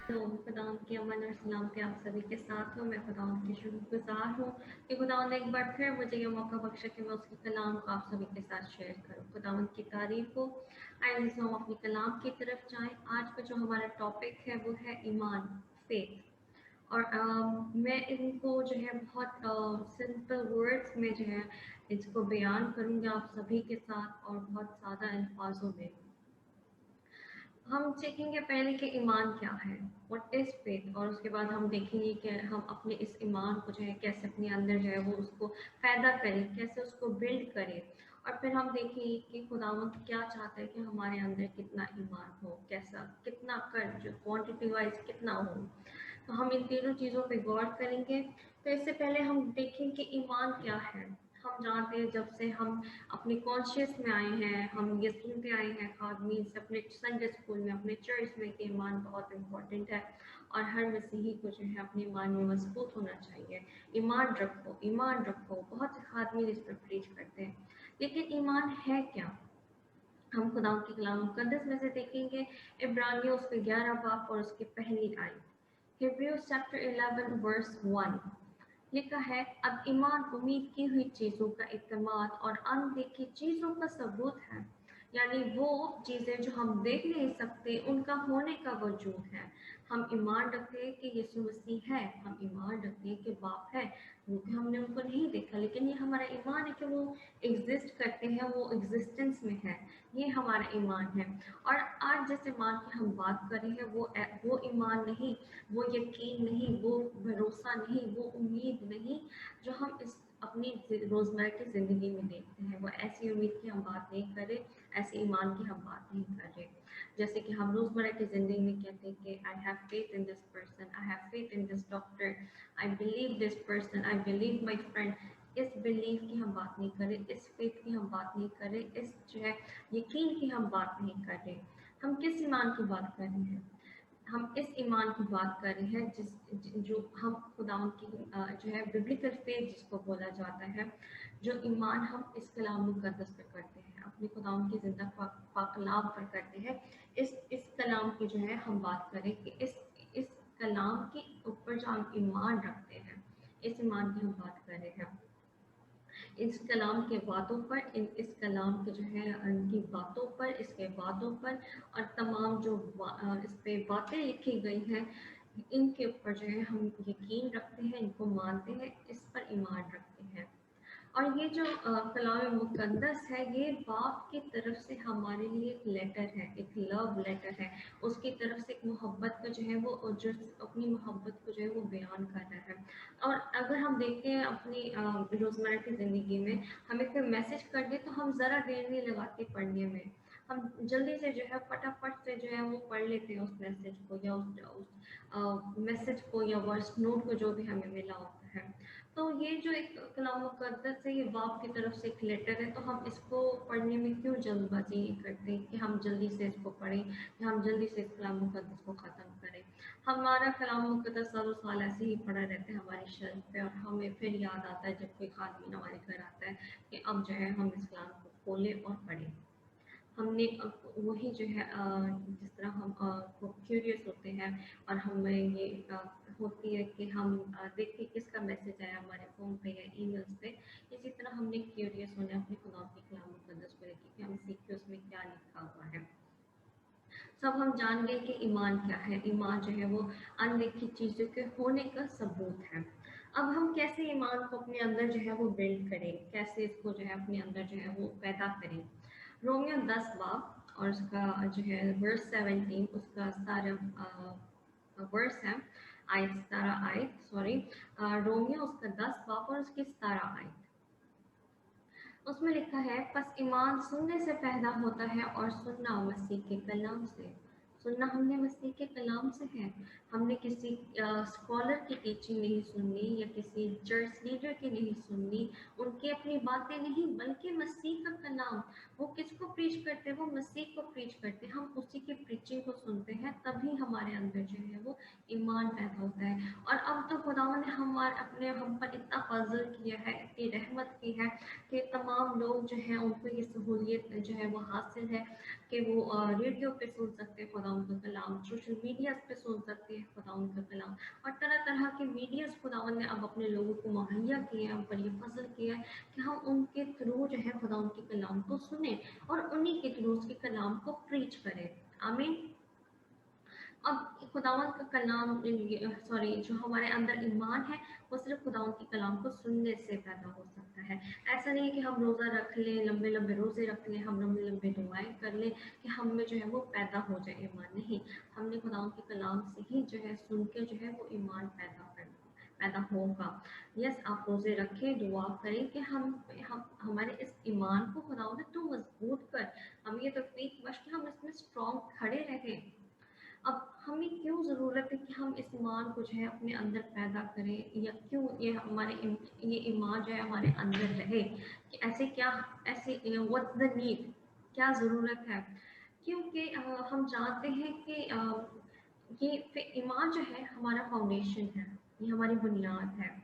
तो खुदावंद की अमन और सलामती आप सभी के साथ हो। मैं खुदावंद की शुक्रगुज़ार हूँ कि खुदावंद ने एक बार फिर मुझे ये मौका बख्शा कि मैं उसके कलाम को आप सभी के साथ शेयर करूँ। खुदावंद की तारीफ हो। आइए जिसमें हम अपने कलाम की तरफ जाएँ। आज का जो हमारा टॉपिक है वो है ईमान, फेथ। और मैं इनको जो है बहुत सिंपल वर्ड्स में जो है इसको बयान करूँगी आप सभी के साथ और बहुत ज़्यादा अल्फाजों में। हम सीखेंगे पहले कि ईमान क्या है, व्हाट इज़ फेथ, और उसके बाद हम देखेंगे कि हम अपने इस ईमान को जो है कैसे अपने अंदर जो है वो उसको पैदा करें, कैसे उसको बिल्ड करें। और फिर हम देखेंगे कि खुदावंद क्या चाहता है कि हमारे अंदर कितना ईमान हो, कैसा कितना कर जो क्वांटिटी वाइज कितना हो। तो हम इन तीनों चीज़ों पे गौर करेंगे। तो इससे पहले हम देखें कि ईमान क्या है। हम जानते हैं जब से हम अपने कॉन्शियस में आए हैं, हम ये सुनते आए हैं खादमी से अपने संडे स्कूल में, अपने चर्च में कि ईमान बहुत इम्पोर्टेंट है और हर मसीही को जो है अपने ईमान में मजबूत होना चाहिए। ईमान रखो, ईमान रखो, बहुत से खादमी इस पर प्रीच करते हैं। लेकिन ईमान है क्या? हम खुदा के कलाम मुकद्दस में से देखेंगे। इब्रानियों उसके 11 बाब और उसकी पहली आयत, हिब्रूज चैप्टर 11 वर्स 1 लिखा है, अब ईमान उम्मीद की हुई चीज़ों का इत्मीनान और अनदेखी चीज़ों का सबूत है। यानी वो चीज़ें जो हम देख नहीं सकते उनका होने का वजूद है। हम ईमान रखते हैं कि यीशु मसीह है, हम ईमान रखते हैं कि बाप है, वो भी हमने उनको नहीं देखा, लेकिन ये हमारा ईमान है कि वो एग्जिस्ट करते हैं, वो एग्जिस्टेंस में है। ये हमारा ईमान है। और आज जिस ईमान की हम बात कर रहे हैं वो ईमान नहीं, वो यकीन नहीं, वो भरोसा नहीं, वो उम्मीद नहीं जो हम इस अपनी रोज़मर्रा की ज़िंदगी में देखते हैं। वो ऐसी उम्मीद की हम बात नहीं कर रहे, ऐसे ईमान की हम बात नहीं कर रहे। जैसे कि हम रोज़मर्रा की ज़िंदगी में कहते हैं कि I have faith in this person, I have faith in this doctor, I believe this person, I believe my friend. इस बिलीफ की हम बात नहीं करें, इस फेथ की हम बात नहीं करें, इस जो है यकीन की हम बात नहीं कर रहे। हम किस ईमान की बात कर रहे हैं? हम इस ईमान की बात कर रहे हैं जो हम खुदावंद की जो है बिब्लिकल फेथ जिसको बोला जाता है, जो ईमान हम इस कलाम मुकद्दस पर करते हैं, अपने खुदावंद की जिंदा पाक कलाम पर करते हैं। इस कलाम की जो है हम बात करें कि इस कलाम के ऊपर जो हम ईमान रखते हैं, इस ईमान की हम बात कर रहे हैं। इस कलाम के बातों पर, इस कलाम के जो है इनकी बातों पर, इसके वादों पर और तमाम जो इस पे बातें लिखी गई हैं, इनके ऊपर जो है हम यकीन रखते हैं, इनको मानते हैं, इस पर ईमान रखते हैं। और ये जो कलाम मुकद्दस है, ये बाप की तरफ से हमारे लिए एक लेटर है, एक लव लेटर है। उसकी तरफ से एक मोहब्बत का जो है वो जो अपनी मोहब्बत को जो है वो बयान कर रहा है। और अगर हम देखते हैं अपनी रोज़मर्रा की ज़िंदगी में, हमें कोई मैसेज कर दे तो हम ज़रा देर नहीं लगाते पढ़ने में। हम जल्दी से जो है फटाफट से जो है वो पढ़ लेते हैं उस मैसेज को या उस मैसेज को या वॉइस नोट को जो भी हमें मिला होता है। तो ये जो एक कलाम मुकद्दस है, ये बाप की तरफ से एक लेटर है, तो हम इसको पढ़ने में क्यों जल्दबाजी करते हैं कि हम जल्दी से इसको पढ़ें या हम जल्दी से इस कलाम मुकद्दस को ख़त्म करें। हमारा कलाम मुकद्दस सालों साल ऐसे ही पड़ा रहता है हमारी शेल्फ पे, और हमें फिर याद आता है जब कोई खादमीन हमारे घर आता है कि अब जो है हम इस कलाम को खोलें और पढ़ें। हमने वही जो है जिस तरह हम क्यूरियस होते हैं और हमें ये होती है कि हम देखें किसका मैसेज आया हमारे फ़ोन पे या ईमेल्स पे। इसी तरह हमने क्यूरियस होना है अपने खुदा के कलाम मुकद्दस को लेके कि हम सीखें उसमें क्या लिखा हुआ है। सब हम जान गए कि ईमान क्या है। ईमान जो है वो अनदेखी चीज़ों के होने का सबूत है। अब हम कैसे ईमान को अपने अंदर जो है वो बिल्ड करें, कैसे इसको जो है अपने अंदर जो है वो पैदा करें। रोमियो 10 बाब और उसका जो है वर्स 17, उसका सारा वर्स है, आयत 17 आयत, सॉरी, रोमियो उसका 10 बाब और उसकी 17 आयत। उसमें लिखा है, बस ईमान सुनने से पैदा होता है और सुनना मसीह के कलाम से। सुनना हमने मसीह के कलाम से है। हमने किसी स्कॉलर की टीचिंग नहीं सुननी या किसी चर्च लीडर की नहीं सुननी, उनकी अपनी बातें नहीं, बल्कि मसीह का कलाम। वो किसको प्रीच करते हैं? वो मसीह को प्रीच करते हैं। हम उसी की प्रीचिंग को सुनते हैं, तभी हमारे अंदर जो है वो ईमान पैदा होता है। और अब तो खुदावन ने हम पर इतना फजल किया है, इतनी रहमत की है कि तमाम लोग जो हैं उनको ये सहूलियत जो है वो हासिल है कि वो रेडियो पे सुन सकते हैं खुदा उनका कलाम, सोशल मीडिया पे सुन सकते हैं खुदा उनका कलाम, और तरह तरह के मीडियाज खुदावन ने अब अपने लोगों को मुहैया किए हैं, हम पर ये फजल किया है कि हम उनके थ्रू जो है खुदा उनके कलाम को सुने और उन्हीं के थ्रू उसके कलाम को प्रीच करें। आमीन। अब खुदावंद का कलाम, सॉरी, जो हमारे अंदर ईमान है वो सिर्फ खुदावंद के कलाम को सुनने से पैदा हो सकता है। ऐसा नहीं है कि हम रोज़ा रख लें, लंबे लंबे रोज़े रख लें, हम लंबे लंबे दुआएं कर लें कि हम में जो है वो पैदा हो जाए ईमान। नहीं, हमने खुदावंद के कलाम से ही जो है सुन के जो है वो ईमान पैदा होगा। यस, आप रोज़े रखें, दुआ करें कि हम हमारे इस ईमान को खुदावंद तू मजबूत कर, हम ये तौफीक बख्श कि हम इसमें स्ट्रॉन्ग खड़े रहें। अब हमें क्यों ज़रूरत है कि हम इस ईमान को जो है अपने अंदर पैदा करें, या क्यों ये ईमान जो है हमारे अंदर रहे, कि ऐसे व्हाट्स द नीड, क्या ज़रूरत है? क्योंकि हम जानते हैं कि ये ईमान जो है हमारा फाउंडेशन है, ये हमारी बुनियाद है।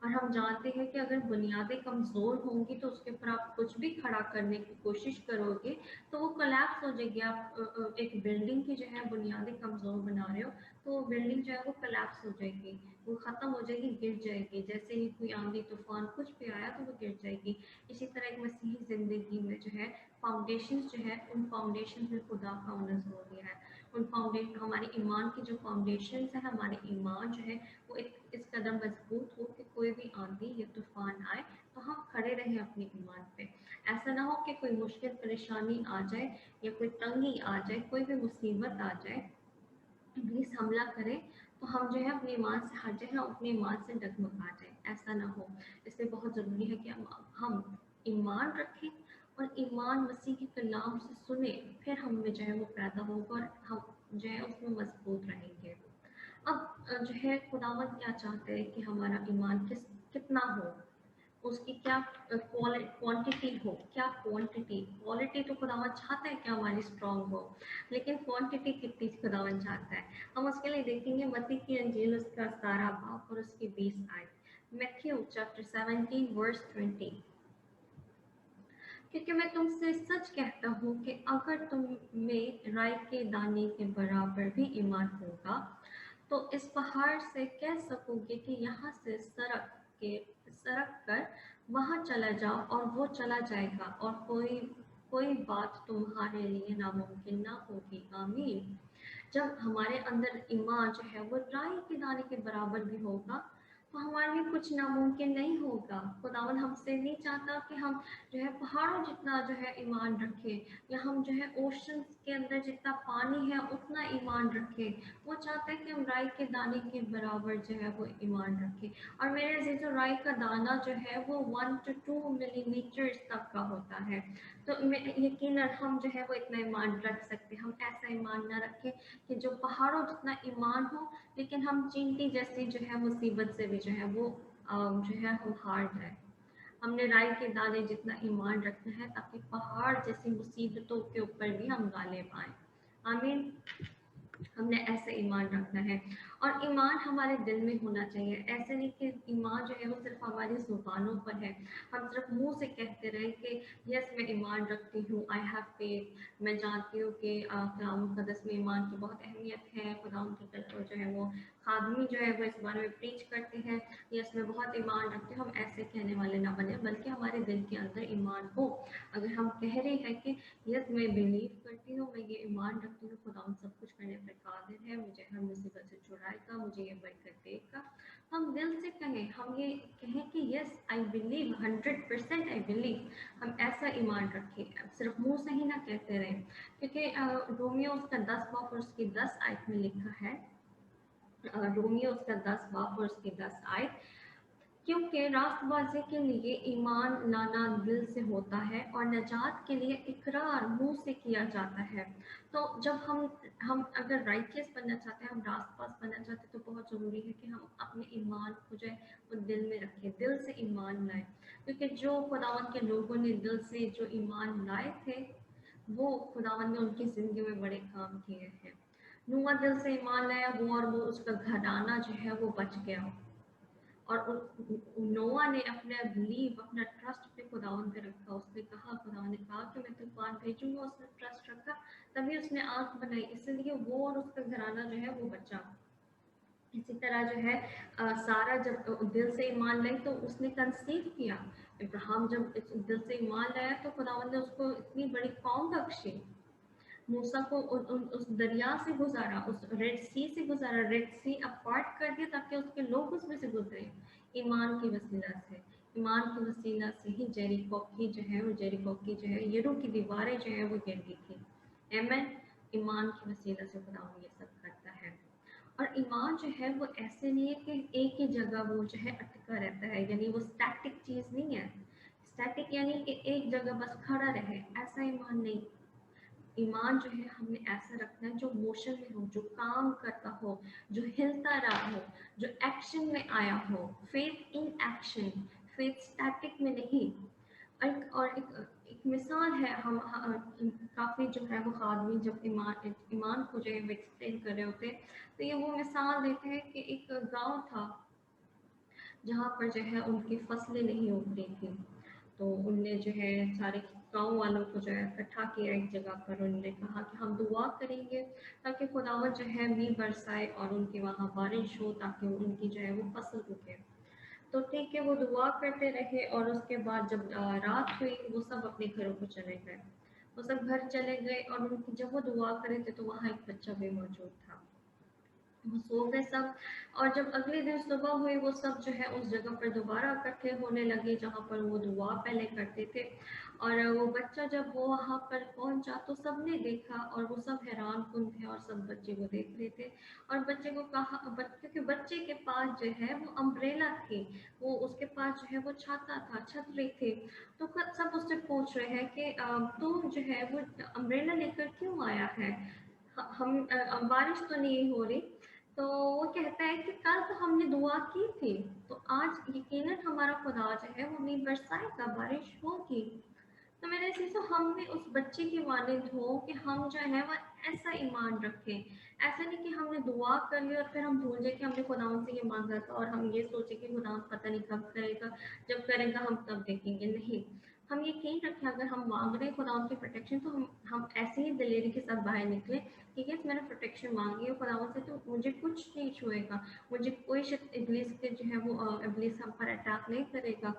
और हम जानते हैं कि अगर बुनियादें कमज़ोर होंगी तो उसके ऊपर आप कुछ भी खड़ा करने की कोशिश करोगे तो वो कोलैप्स हो जाएगी। आप एक बिल्डिंग की जो है बुनियादें कमज़ोर बना रहे हो तो वो बिल्डिंग जो है वो कोलैप्स हो जाएगी, वो ख़त्म हो जाएगी, गिर जाएगी। जैसे ही कोई आंधी तूफान कुछ भी आया तो वो गिर जाएगी। इसी तरह एक मसीही ज़िंदगी में जो है फाउंडेशन जो है, उन फाउंडेशन में खुदा का होना ज़रूरी है। उन फाउंडेशन, हमारे ईमान की जो फाउंडेशन है, हमारे ईमान जो है वो इस कदर मजबूत हो कि कोई भी आंधी या तूफान आए तो हम खड़े रहें अपने ईमान पे। ऐसा ना हो कि कोई मुश्किल परेशानी आ जाए या कोई तंगी आ जाए, कोई भी मुसीबत आ जाए, इब्लीस हमला करे तो हम जो है अपने ईमान से हट जाए, हम अपने ईमान से डगमगा जाए। ऐसा ना हो, इसलिए बहुत ज़रूरी है कि हम ईमान रखें और ईमान मसीह के कलाम से सुने, फिर हम में जो है वो पैदा होगा और हम जो है उसमें मजबूत रहेंगे। अब जो है खुदावंद क्या चाहते हैं कि हमारा ईमान कितना हो, उसकी क्या क्वांटिटी हो, क्या क्वांटिटी। क्वालिटी तो खुदावंद चाहता है कि हमारी स्ट्रांग हो, लेकिन क्वांटिटी कितनी खुदावंद चाहता है, हम उसके लिए देखेंगे मत्ती की अंजील उसका 17 बाब और उसकी 20 आयत। Matthew chapter 17 verse 20। क्योंकि मैं तुमसे सच कहता हूँ कि अगर तुम में राई के दाने के बराबर भी ईमान होगा तो इस पहाड़ से कह सकोगे कि यहाँ से सरक कर वहाँ चला जाओ और वो चला जाएगा, और कोई कोई बात तुम्हारे लिए नामुमकिन ना होगी। आमीन। जब हमारे अंदर ईमान जो है वो राई के दाने के बराबर भी होगा तो हमारे लिए कुछ नामुमकिन नहीं होगा। खुदावन हमसे नहीं चाहता कि हम जो है पहाड़ों जितना जो है ईमान रखें, या हम जो है ओशंस के अंदर जितना पानी है उतना ईमान रखें। वो चाहता है कि हम राई के दाने के बराबर जो है वो ईमान रखें। और मेरे अजीज़ों, राई का दाना जो है वो 1 to 2 मिलीमीटर तक का होता है। तो यकीनन हम जो है वो इतना ईमान रख सकते हैं। हम ऐसा ईमान ना रखें कि जो पहाड़ों जितना ईमान हो, लेकिन हम चींटी जैसी जो है मुसीबत से भी जो है वो जो है हम हार जाए। हमने राई के दाने जितना ईमान रखना है ताकि पहाड़ जैसी मुसीबतों के ऊपर भी हम गालिब आए। आमीन। हमने ऐसे ईमान रखना है, और ईमान हमारे दिल में होना चाहिए। ऐसे नहीं कि ईमान जो है वो सिर्फ हमारी जुबानों पर है, हम सिर्फ मुंह से कहते रहे कि यस मैं ईमान रखती हूँ, आई हैव फेथ, मैं जानती हूँ कि कलाम मुक़द्दस में ईमान की बहुत अहमियत है, खुदा उनकी जो है वो खादमी जो है वो इस बारे में प्रीच करते हैं, यस मैं बहुत ईमान रखती हूँ। हम ऐसे कहने वाले ना बने, बल्कि हमारे दिल के अंदर ईमान हो। अगर हम कह रहे हैं कि यस मैं बिलीव करती हूँ, मैं ये ईमान रखती हूँ खुदा सब कुछ करने पर कादिर है, मुझे हर मुसीबत से छुड़ाएगा, मुझे ये बरकत देगा, हम दिल से कहें, हम ये कहें कि yes I believe, 100% I believe. हम ऐसा ईमान रखें, सिर्फ मुंह से ही ना कहते रहें। क्योंकि रोमियो उसका 10 बाब और उसकी 10 आयत में लिखा है, रोमियो उसका 10 बाब और उसकी 10 आयत, क्योंकि रास्तबाजी के लिए ईमान लाना दिल से होता है और नजात के लिए इकरार मुंह से किया जाता है। तो जब हम अगर राइटियस बनना चाहते हैं, हम रास्तबाज बनना चाहते हैं, तो बहुत ज़रूरी है कि हम अपने ईमान को जो है वो दिल में रखें, दिल से ईमान लाएं। क्योंकि जो खुदावन के लोगों ने दिल से जो ईमान लाए थे, वो खुदावन ने उनकी ज़िंदगी में बड़े काम किए हैं। नूह दिल से ईमान लाया, वो उसका घराना जो है वो बच गया। और नोआ ने अपना बिलीव, अपना ट्रस्ट पे खुदावन पे रखा। उसने कहा, खुदावन ने कहा कि मैं तूफान भेजूंगा, उसने ट्रस्ट रखा, तभी उसने आंख बनाई, इसलिए वो और उसका घराना जो है वो बचा। इसी तरह जो है सारा जब दिल से ईमान लाई तो उसने कंसीव किया। इब्राहिम जब दिल से ईमान लाया तो खुदावन ने उसको इतनी बड़ी कौम बख्शी। मूसा को उस दरिया से गुजारा, उस रेड सी से गुजारा, रेड सी अपार्ट कर दिया ताकि उसके लोग उसमें से गुजरे। ईमान की वसीला से, ईमान की वसीला से ही जेरिको की जो है वो जेरिको की जो है यरू की दीवारें जो है वो गिर गई थी। एमन। ईमान की वसीला से खुदा ये सब करता है। और ईमान जो है वो ऐसे नहीं है कि एक ही जगह वो जो है अटका रहता है, यानी वो स्टैटिक चीज़ नहीं है। स्टैटिक यानी कि एक जगह बस खड़ा रहे, ऐसा ईमान नहीं। ईमान जो है हमने ऐसा रखना है जो मोशन में हो, जो काम करता हो, जो हिलता रहा हो, जो एक्शन में आया हो। Faith in action, faith static में नहीं। एक मिसाल है, काफ़ी जो है वो आदमी जब ईमान को जो है एक्सप्लेन कर रहे होते, तो ये वो मिसाल देते हैं कि एक गांव था जहाँ पर जो है उनकी फसलें नहीं उग रही थी। तो उनने जो है सारे गांव वालों को जो है इकट्ठा किया एक जगह पर। उन्होंने कहा कि हम दुआ करेंगे ताकि खुदावत जो है मी बरसाए और उनके वहाँ बारिश हो, ताकि उनकी जो है वो फसल उगे। तो ठीक है, वो दुआ करते रहे और उसके बाद जब रात हुई, वो सब अपने घरों को चले गए। वो सब घर चले गए और उनकी जब वो दुआ करे थे तो वहाँ एक बच्चा भी मौजूद था। वो सो गए सब। और जब अगले दिन सुबह हुई, वो सब जो है उस जगह पर दोबारा इकट्ठे होने लगे जहाँ पर वो दुआ पहले करते थे। और वो बच्चा जब वो वहाँ पर पहुँचा तो सबने देखा और वो सब हैरान कुन थे और सब बच्चे को देख रहे थे। और बच्चे को कहा, क्योंकि बच्चे के पास जो है वो अम्ब्रेला थी, वो उसके पास जो है वो छाता था, छतरी थी। तो सब उससे पूछ रहे हैं कि तुम जो है वो अम्ब्रेला लेकर क्यों आया है, बारिश तो नहीं हो रही। तो वो कहता है कि कल तो हमने दुआ की थी, तो आज यकीनन हमारा खुदा जो है वो नहीं बरसाएगा, बारिश होगी। तो मेरे ऐसे तो हम भी उस बच्चे की मानिंद हो कि हम जो है वो ऐसा ईमान रखें। ऐसा नहीं कि हमने दुआ कर ली और फिर हम भूल जाए कि हमने खुदावन से ये मांगा था और हम ये सोचे कि खुदा पता नहीं कब करेगा, जब करेगा हम तब देखेंगे। नहीं, हम यकीन रखें, अगर हम मांग रहे हैं खुदावन की प्रोटेक्शन, तो हम ऐसे ही दिलेरी के साथ बाहर निकले कि यस मैंने प्रोटेक्शन मांगी है खुदावन से, तो मुझे कुछ नहीं छुएगा, मुझे कोई इब्लीस के जो है वो इब्लीस हम पर अटैक नहीं करेगा।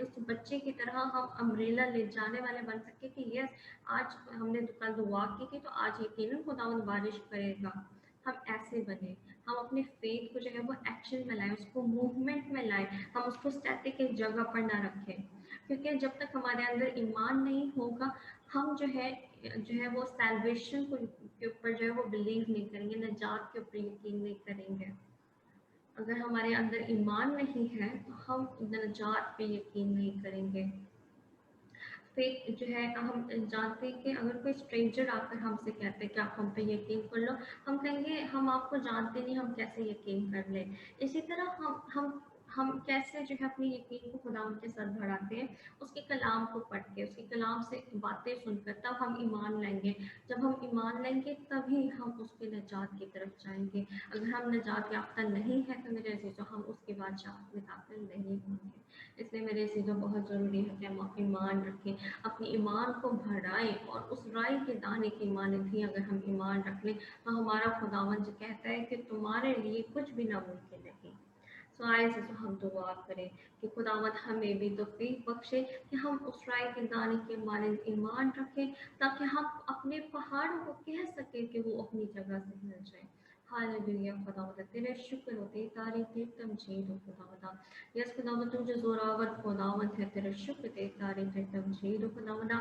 उस बच्चे की तरह हम अम्ब्रेला ले जाने वाले बन सके कि यस आज हमने कल दुआ की थी तो आज यकीनन खुदावंद बारिश करेगा। हम ऐसे बने, हम अपने फेथ को जो है वो एक्शन में लाएं, उसको मूवमेंट में लाएं, हम उसको स्टैटिक एक जगह पर ना रखें। क्योंकि जब तक हमारे अंदर ईमान नहीं होगा, हम जो है वो सैल्वेशन को के ऊपर जो है वो बिलीव नहीं करेंगे, निजात के ऊपर यकीन नहीं करेंगे। अगर हमारे अंदर ईमान नहीं है तो हम निजात पे यकीन नहीं करेंगे। फेथ जो है, हम जानते हैं कि अगर कोई स्ट्रेंजर आकर हमसे कहते हैं कि आप हम पे यकीन कर लो, हम कहेंगे हम आपको जानते नहीं, हम कैसे यकीन कर लें। इसी तरह हम कैसे जो है अपनी यकीन को खुदावंद के साथ बढ़ाते हैं, उसके कलाम को पढ़ के, उसके कलाम से बातें सुनकर, तब हम ईमान लाएंगे। जब हम ईमान लेंगे तभी हम उसके निजात की तरफ जाएंगे। अगर हम निजात याफ्ता नहीं है तो मेरे अजीजों हम उसके बादशाह में दाखिल नहीं होंगे। इसलिए मेरे अजीजों बहुत ज़रूरी है कि हम ईमान रखें, अपने ईमान को बढ़ाएं और उस राई के दाने की मानद ही अगर हम ईमान रख लें तो हमारा खुदावंद जो कहता है कि तुम्हारे लिए कुछ भी नामुमकिन नहीं। सो आए से तो हम दुआ करें कि खुदावंद हमें भी तौफीक बख्शे कि हम उस राय के दाने के मानद ईमान रखें, ताकि हम अपने पहाड़ों को कह सकें कि वो अपनी जगह से हिल जाए। हालेलुया खुदावंद तेरे शुक्र हो तेरी तारीफ तेरी तमजीद हो खुदावंद यस खुदावंद तू जो जोरावर खुदावंद है तेरे शुक्र तेरी तारीफ तेरी तमजीद हो खुदावंद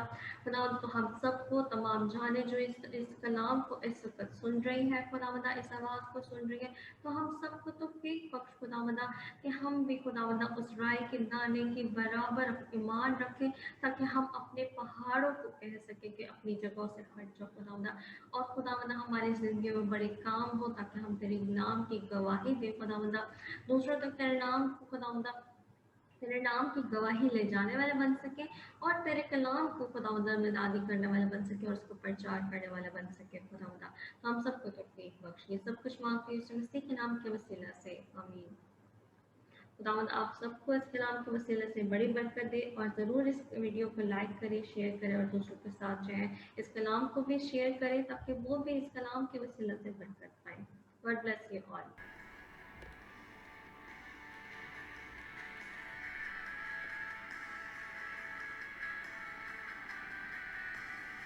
खुदावंद तो हम सबको तमाम जाने जो इस कलाम को इस वक्त सुन रही है खुदावंद इस आवाज़ को सुन रही है तो हम सबको तो फेक बख्श खुदावंद कि हम भी खुदावंद उस राय के दाने के बराबर ईमान रखें ताकि हम अपने पहाड़ों को कह सकें कि अपनी जगहों से हट जाओ खुदावंद और खुदावंद हमारी ज़िंदगी में बड़े काम हो ताकि हम तेरे नाम की गवाही दें खुदावंद दूसरों तक तेरे नाम को खुदावंद तेरे नाम की गवाही ले जाने वाले बन सके और तेरे कलाम को खुदावंद में दादी करने वाले बन सके और उसको प्रचार करने वाले बन सके खुदावंद तो हम सबको तो फेक बख्शिए सब कुछ मांगते हैं यीशु मसीह के नाम के वसीला से आमीन। खुदावंद आप सबको इस कलाम के वसीले से बड़ी बरकत दे और ज़रूर इस वीडियो को लाइक करें शेयर करें और दूसरों के साथ जो है इस कलाम को भी शेयर करें ताकि वो भी इस कलाम के वसीले से बरकत पाए। God bless you all.